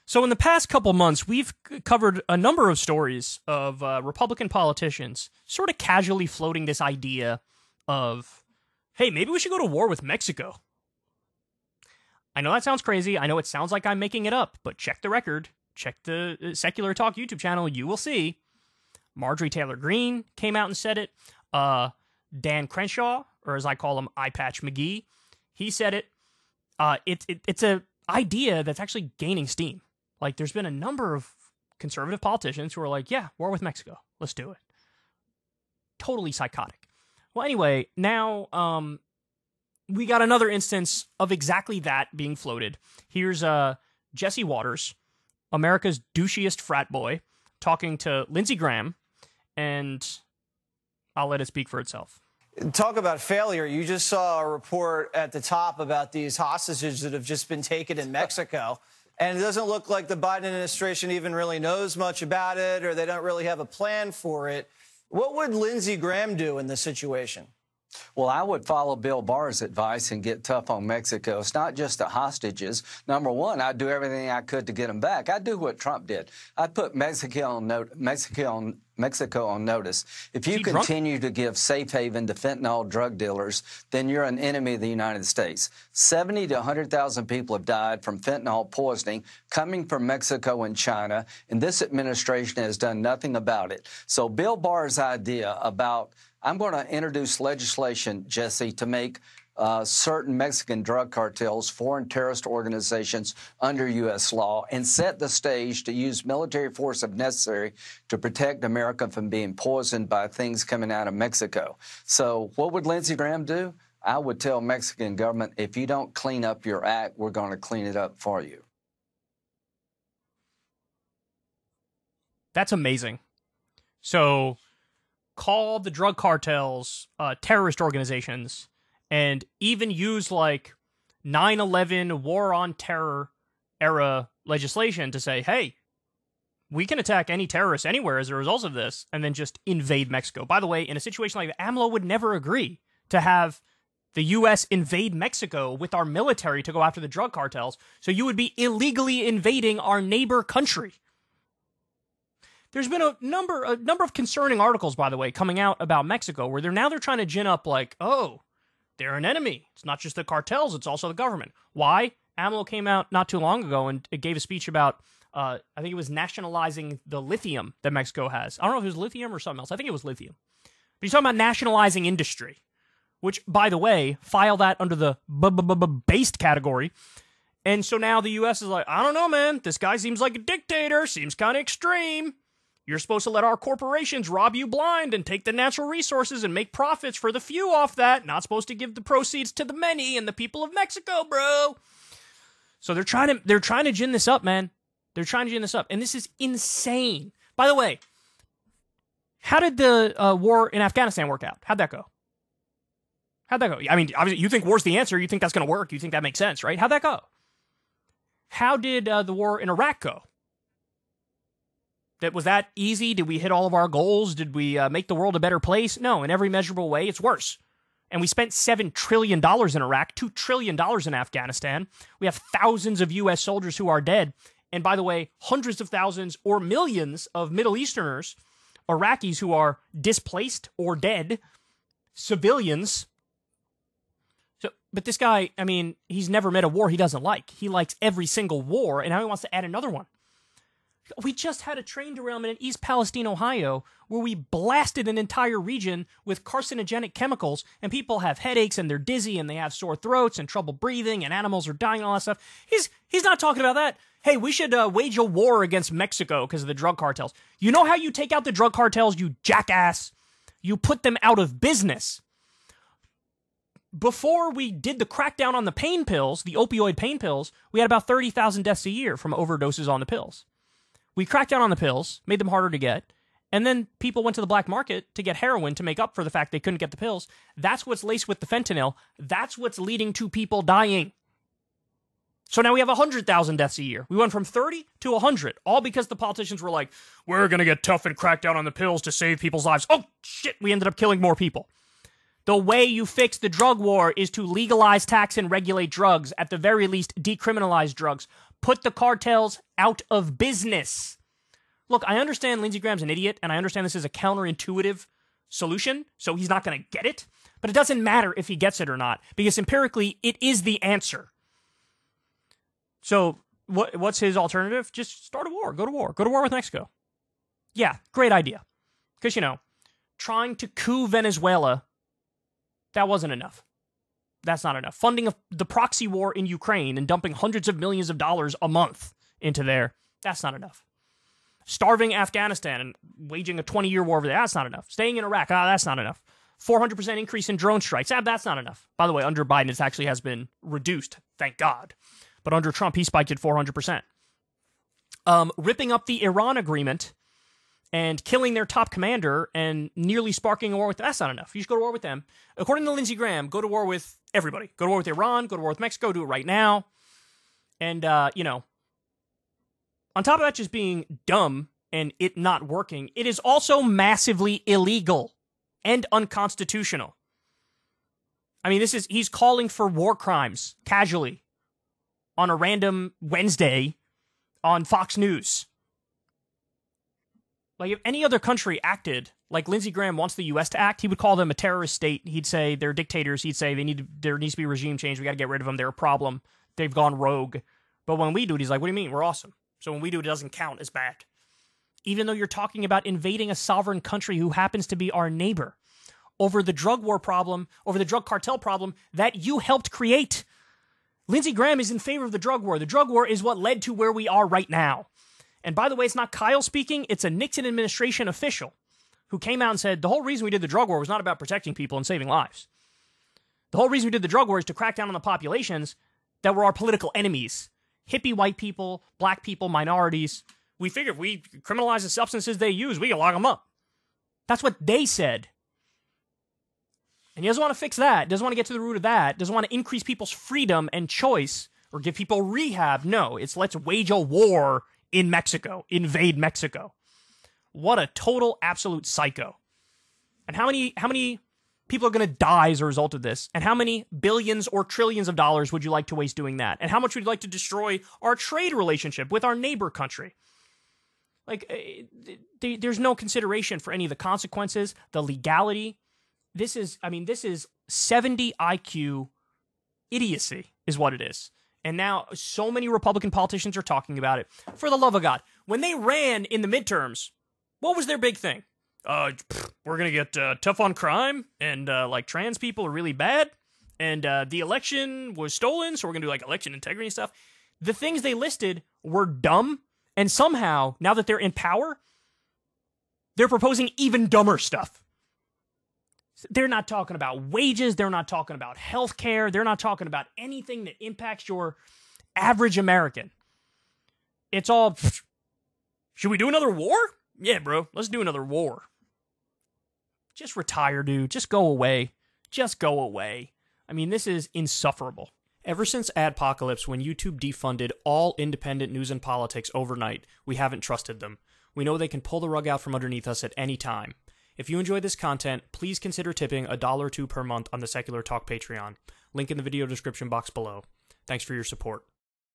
So in the past couple months, we've covered a number of stories of Republican politicians sort of casually floating this idea of, hey, maybe we should go to war with Mexico. I know that sounds crazy. I know it sounds like I'm making it up, but check the record. Check the Secular Talk YouTube channel. You will see. Marjorie Taylor Greene came out and said it. Dan Crenshaw, or as I call him, Eye Patch McGee, he said it. It's a idea that's actually gaining steam. Like, there's been a number of conservative politicians who are like, yeah, war with Mexico. Let's do it. Totally psychotic. Well, anyway, now we got another instance of exactly that being floated. Here's Jesse Waters, America's douchiest frat boy, talking to Lindsey Graham, and I'll let it speak for itself. Talk about failure. You just saw a report at the top about these hostages that have just been taken in Mexico. And it doesn't look like the Biden administration even really knows much about it, or they don't really have a plan for it. What would Lindsey Graham do in this situation? Well, I would follow Bill Barr's advice and get tough on Mexico. It's not just the hostages. Number one, I'd do everything I could to get them back. I'd do what Trump did. I'd put Mexico on notice. If you continue to give safe haven to fentanyl drug dealers, then you're an enemy of the United States. 70 to 100,000 people have died from fentanyl poisoning coming from Mexico and China, and this administration has done nothing about it. So Bill Barr's idea about, I'm going to introduce legislation, Jesse, to make certain Mexican drug cartels, foreign terrorist organizations under U.S. law, and set the stage to use military force if necessary to protect America from being poisoned by things coming out of Mexico. So what would Lindsey Graham do? I would tell Mexican government, if you don't clean up your act, we're going to clean it up for you. That's amazing. So call the drug cartels terrorist organizations, and even use like 9/11 war on terror era legislation to say, hey, we can attack any terrorist anywhere as a result of this, and then just invade Mexico. By the way, in a situation like that, AMLO would never agree to have the U.S. invade Mexico with our military to go after the drug cartels, so you would be illegally invading our neighbor country. There's been a number of concerning articles, by the way, coming out about Mexico, where they're trying to gin up like, oh, they're an enemy. It's not just the cartels, it's also the government. Why? AMLO came out not too long ago and it gave a speech about, I think it was nationalizing the lithium that Mexico has. I don't know if it was lithium or something else. I think it was lithium. But he's talking about nationalizing industry, which, by the way, file that under the based category. And so now the U.S. is like, I don't know, man. This guy seems like a dictator. Seems kind of extreme. You're supposed to let our corporations rob you blind and take the natural resources and make profits for the few off that. Not supposed to give the proceeds to the many and the people of Mexico, bro. So they're trying to gin this up, man. They're trying to gin this up. And this is insane. By the way, how did the war in Afghanistan work out? How'd that go? How'd that go? I mean, obviously, you think war's the answer. You think that's going to work. You think that makes sense, right? How'd that go? How did the war in Iraq go? Was that easy? Did we hit all of our goals? Did we make the world a better place? No, in every measurable way, it's worse. And we spent $7 trillion in Iraq, $2 trillion in Afghanistan. We have thousands of U.S. soldiers who are dead. And by the way, hundreds of thousands or millions of Middle Easterners, Iraqis who are displaced or dead, civilians. So, but this guy, I mean, he's never met a war he doesn't like. He likes every single war, and now he wants to add another one. We just had a train derailment in East Palestine, Ohio, where we blasted an entire region with carcinogenic chemicals, and people have headaches, and they're dizzy, and they have sore throats, and trouble breathing, and animals are dying, and all that stuff. He's not talking about that. Hey, we should wage a war against Mexico because of the drug cartels. You know how you take out the drug cartels, you jackass? You put them out of business. Before we did the crackdown on the pain pills, the opioid pain pills, we had about 30,000 deaths a year from overdoses on the pills. We cracked down on the pills, made them harder to get, and then people went to the black market to get heroin to make up for the fact they couldn't get the pills. That's what's laced with the fentanyl. That's what's leading to people dying. So now we have 100,000 deaths a year. We went from 30 to 100, all because the politicians were like, we're going to get tough and crack down on the pills to save people's lives. Oh, shit, we ended up killing more people. The way you fix the drug war is to legalize, tax, and regulate drugs. At the very least, decriminalize drugs. Put the cartels out of business. Look, I understand Lindsey Graham's an idiot, and I understand this is a counterintuitive solution, so he's not going to get it. But it doesn't matter if he gets it or not, because empirically, it is the answer. So, what's his alternative? Just start a war. Go to war. Go to war with Mexico. Yeah, great idea. Because, you know, trying to coup Venezuela, that wasn't enough. That's not enough. Funding the proxy war in Ukraine and dumping hundreds of millions of dollars a month into there, that's not enough. Starving Afghanistan and waging a 20-year war over there, that's not enough. Staying in Iraq, that's not enough. 400% increase in drone strikes, that's not enough. By the way, under Biden, it actually has been reduced, thank God. But under Trump, he spiked it 400%. Ripping up the Iran agreement and killing their top commander and nearly sparking a war with them, that's not enough. You should go to war with them. According to Lindsey Graham, go to war with everybody. Go to war with Iran, go to war with Mexico, do it right now. And, you know, on top of that just being dumb and it not working, it is also massively illegal and unconstitutional. I mean, he's calling for war crimes casually on a random Wednesday on Fox News. Like, if any other country acted like Lindsey Graham wants the U.S. to act, he would call them a terrorist state. He'd say they're dictators. He'd say there needs to be regime change. We got to get rid of them. They're a problem. They've gone rogue. But when we do it, he's like, what do you mean? We're awesome. So when we do it, it doesn't count as bad. Even though you're talking about invading a sovereign country who happens to be our neighbor over the drug war problem, over the drug cartel problem that you helped create. Lindsey Graham is in favor of the drug war. The drug war is what led to where we are right now. And by the way, it's not Kyle speaking, it's a Nixon administration official who came out and said, the whole reason we did the drug war was not about protecting people and saving lives. The whole reason we did the drug war is to crack down on the populations that were our political enemies. Hippie white people, black people, minorities. We figured if we criminalize the substances they use, we can lock them up. That's what they said. And he doesn't want to fix that, doesn't want to get to the root of that, doesn't want to increase people's freedom and choice or give people rehab. No, it's let's wage a war in Mexico, invade Mexico. What a total, absolute psycho. And how many people are going to die as a result of this? And how many billions or trillions of dollars would you like to waste doing that? And how much would you like to destroy our trade relationship with our neighbor country? Like, there's no consideration for any of the consequences, the legality. This is 70 IQ idiocy is what it is. And now so many Republican politicians are talking about it. For the love of God, when they ran in the midterms, what was their big thing? We're going to get tough on crime, and like trans people are really bad, and the election was stolen, so we're going to do like election integrity and stuff. The things they listed were dumb, and somehow, now that they're in power, they're proposing even dumber stuff. They're not talking about wages. They're not talking about health care. They're not talking about anything that impacts your average American. It's all, should we do another war? Yeah, bro, let's do another war. Just retire, dude. Just go away. Just go away. I mean, this is insufferable. Ever since Adpocalypse, when YouTube defunded all independent news and politics overnight, we haven't trusted them. We know they can pull the rug out from underneath us at any time. If you enjoy this content, please consider tipping $1 or $2 per month on the Secular Talk Patreon. Link in the video description box below. Thanks for your support.